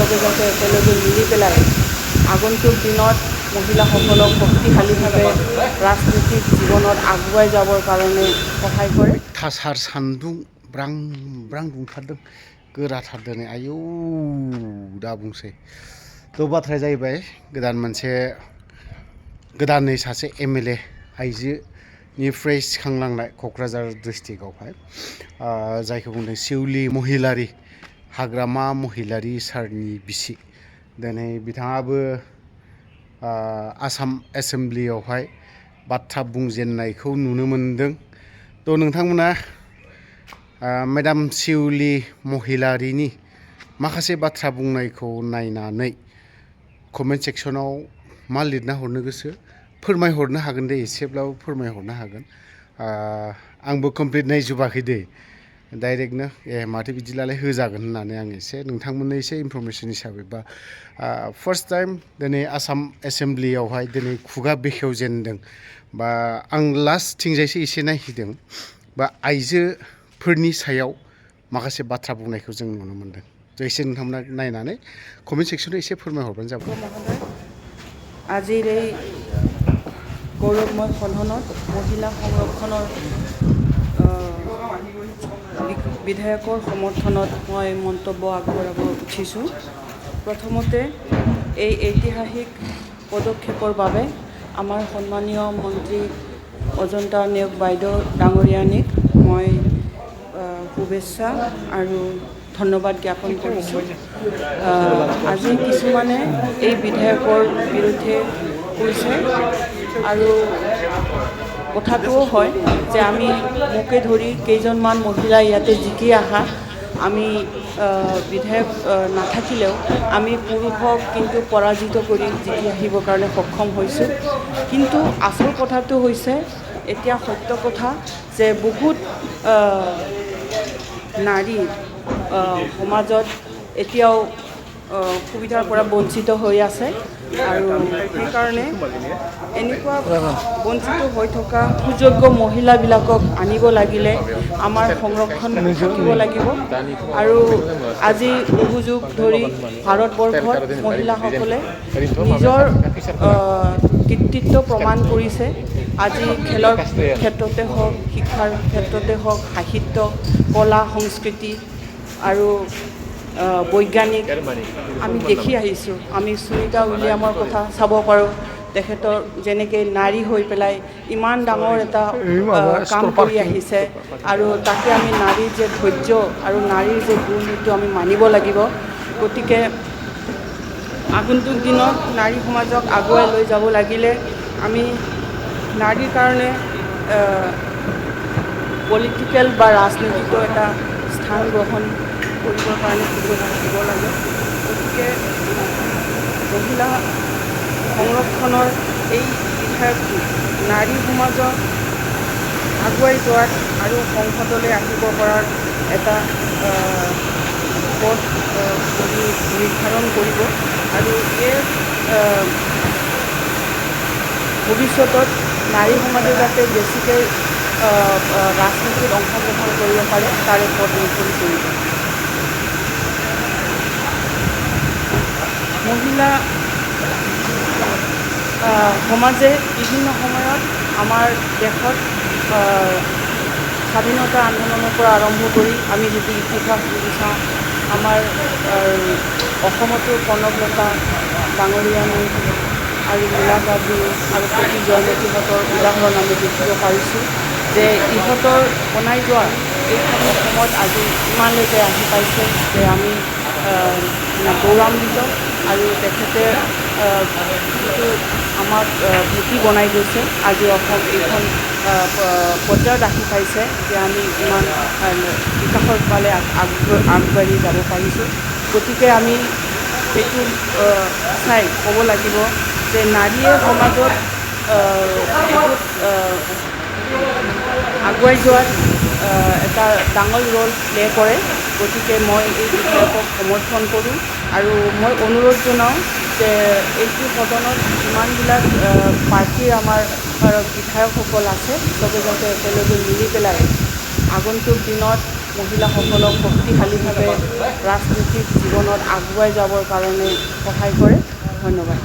চবে যাতে একেলগে মিলি পেলাই আগন্তুক দিনত মহিলাসকলক শক্তিশালীভাৱে ৰাজনৈতিক জীৱনত আগুৱাই যাবৰ কাৰণে সহায় কৰে। थासार सान्दुं ब्रां ब्रां दुंथारदों गोराथार दिनै आयौ दा बुंसै थ' बाथ्राया जाहैबाय गोदानै सासे MLA आइजोनिफ्राय सिखांलांनाय क'क्राझार डिस्ट्रिक्टआवहाय जायखौ बुंदों सिउलि महिलारि हाग्रामा महिलारि सारनि बिसि दिनै बिथाङाबो आसाम एसेम्ब्लियावहाय बाथ्रा बुंजेननायखौ नुनो मोनदों। थ' नोंथांमोना मेडाम सिउलि महिलारिनि माखासे बाथ्रा बुंनायखौ नायनानै कमेन्ट सेक्सनाव मा लिरना हरनो गोसो फोरमायहरनो हागोन दे, एसेब्लाबो फोरमायहरनो हागोन। आंबो कमप्लिट नायजोबाखै दे, डाइरेक्टनो माथो बिदिलाय होजागोन होननानै आं एसे नोंथांमोननो एसे इनफरमेसन हिसाबै बा फार्स्ट टाइम दिनै आसाम एसेम्ब्लियावहाय दिनै खुगा बेखेवजेनदों बा आं लास्टथिंजायसो एसे नायहैदों बा आइजोफोरनि सायाव माखासे बाथ्रा बुंनायखौ जों नुनो मोनदों। थ' एसे नोंथांमोना नायनानै कमेन्ट सेक्सनाव एसे फोरमायहरबानो जाबाय। আজিৰ এই গৌৰৱময় সদনত মহিলা সংৰক্ষণৰ বিধায়কৰ সমৰ্থনত মই মন্তব্য আগবঢ়াব উঠিছোঁ। প্ৰথমতে এই ঐতিহাসিক পদক্ষেপৰ বাবে আমাৰ সন্মানীয় মন্ত্ৰী অজন্তা নেওগ বাইদেউ ডাঙৰীয়ানীক মই শুভেচ্ছা আৰু ধন্যবাদ জ্ঞাপন কৰিছোঁ। আজি কিছুমানে এই বিধেয়কৰ বিৰুদ্ধে কৈছে আৰু কথাটোও হয় যে আমি মোকে ধৰি কেইজনমান মহিলা ইয়াতে জিকি আহা আমি বিধেয়ক নাথাকিলেও আমি পুৰুষক কিন্তু পৰাজিত কৰি জিকি আহিবৰ কাৰণে সক্ষম হৈছোঁ। কিন্তু আচল কথাটো হৈছে এতিয়া সত্য কথা যে বহুত নাৰী সমাজত এতিয়াও সুবিধাৰ পৰা বঞ্চিত হৈ আছে আৰু সেইকাৰণে এনেকুৱা বঞ্চিত হৈ থকা সুযোগ্য মহিলাবিলাকক আনিব লাগিলে আমাৰ সংৰক্ষণ থাকিব লাগিব। আৰু আজি বহু যুগ ধৰি ভাৰতবৰ্ষত মহিলাসকলে নিজৰ কৃতিত্ব প্ৰমাণ কৰিছে। আজি খেলৰ ক্ষেত্ৰতে হওক, শিক্ষাৰ ক্ষেত্ৰতে হওক, সাহিত্য, কলা, সংস্কৃতি আৰু বৈজ্ঞানিক আমি দেখি আহিছোঁ। আমি সুনিতা উইলিয়ামৰ কথা চাব পাৰোঁ, তেখেতৰ যেনেকৈ নাৰী হৈ পেলাই ইমান ডাঙৰ এটা কাম কৰি আহিছে আৰু তাকে আমি নাৰীৰ যে ধৈৰ্য আৰু নাৰীৰ যে গুণ সেইটো আমি মানিব লাগিব। গতিকে আগন্তুক দিনত নাৰী সমাজক আগুৱাই লৈ যাব লাগিলে আমি নাৰীৰ কাৰণে পলিটিকেল বা ৰাজনৈতিক এটা স্থান গ্ৰহণ কৰিবৰ কাৰণে সুবিধা থাকিব লাগে। গতিকে মহিলা সংৰক্ষণৰ এই বিধায়কটো নাৰী সমাজক আগুৱাই যোৱাত আৰু সংসদলৈ আহিব পৰাৰ এটা পথ নিৰ্ধাৰণ কৰিব আৰু এই ভৱিষ্যতত নাৰী সমাজে যাতে বেছিকৈ ৰাজনীতিত অংশগ্ৰহণ কৰিব পাৰে তাৰে পথ মুকলি কৰিব। মহিলা সমাজে বিভিন্ন সময়ত আমাৰ দেশত স্বাধীনতা আন্দোলনৰ পৰা আৰম্ভ কৰি আমি যদি ইতিহাস যদি চাওঁ আমাৰ অসমতো কনকলতা ডাঙৰীয়ানী আৰু মীৰা গাভৰু আৰু সতী জয়মতীহঁতৰ উদাহৰণ আমি দেখিব পাৰিছোঁ যে ইহঁতৰ বনাই যোৱা এইখন অসমত আজি ইমানলৈকে আহি পাইছে যে আমি গৌৰৱান্বিত। আৰু তেখেতে যিটো আমাক ভেটি বনাই গৈছে আজি অসম এইখন পৰ্যায়ত আহি পাইছে যে আমি ইমান বিকাশৰ ফালে আগবাঢ়ি যাব পাৰিছোঁ। গতিকে আমি সেইটো চাই ক'ব লাগিব যে নাৰীয়ে সমাজত বহুত আগুৱাই যোৱাত এটা ডাঙৰ ৰোল প্লে কৰে। গতিকে মই এই বিধেয়কক সমৰ্থন কৰোঁ আৰু মই অনুৰোধ জনাওঁ যে এইটো সদনত যিমানবিলাক পাৰ্টীৰ আমাৰ বিধায়কসকল আছে চবে যাতে একেলগে মিলি পেলাই আগন্তুক দিনত মহিলাসকলক শক্তিশালীভাৱে ৰাজনৈতিক জীৱনত আগুৱাই যাবৰ কাৰণে সহায় কৰে। ধন্যবাদ।